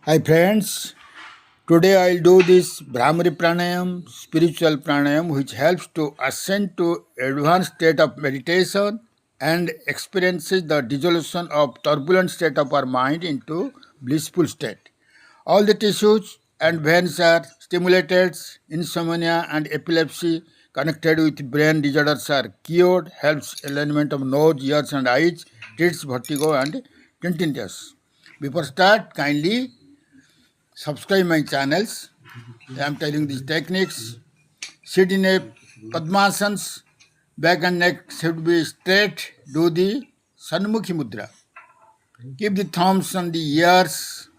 Hi friends, today I'll do this BHRAMARI pranayam, spiritual pranayam, which helps to ascend to advanced state of meditation and experiences the dissolution of turbulent state of our mind into blissful state. All the tissues and veins are stimulated, insomnia and epilepsy connected with brain disorders are cured, helps alignment of nose, ears and eyes, treats vertigo and tinnitus. Before start, kindly subscribe my channels. I am telling these techniques. Sit in a Padmasans. Back and neck should be straight. Do the Sanmukhi Mudra. Keep the thumbs on the ears,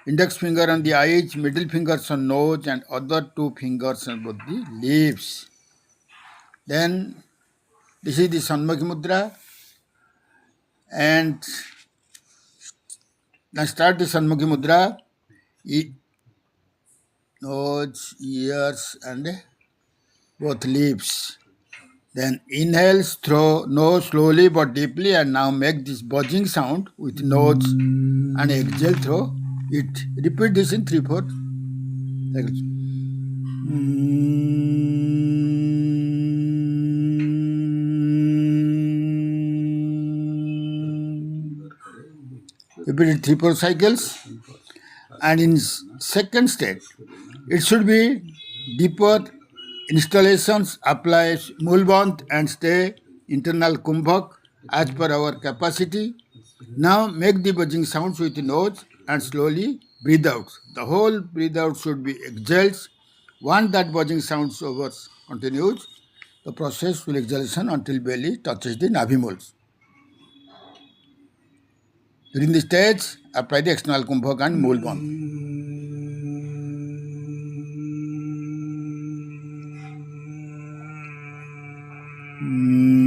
index finger on the eyes, middle fingers on nose, and other two fingers on both the lips. Then this is the Sanmukhi Mudra. And now start the Sanmukhi Mudra. Nose, ears, and both lips. Then inhale through nose slowly but deeply, and now make this buzzing sound with nose and exhale through it. Repeat this in 3-4 cycles. Repeat it 3-4 cycles. And in second state, it should be deeper installations, apply mulband and stay internal kumbhak as per our capacity. Now make the buzzing sounds with the nose and slowly breathe out. The whole breathe out should be exhales. Once that buzzing sounds over continues, the process will exhalation until belly touches the navi moles. During this stage, apply the external kumbhak and mulband. Mm.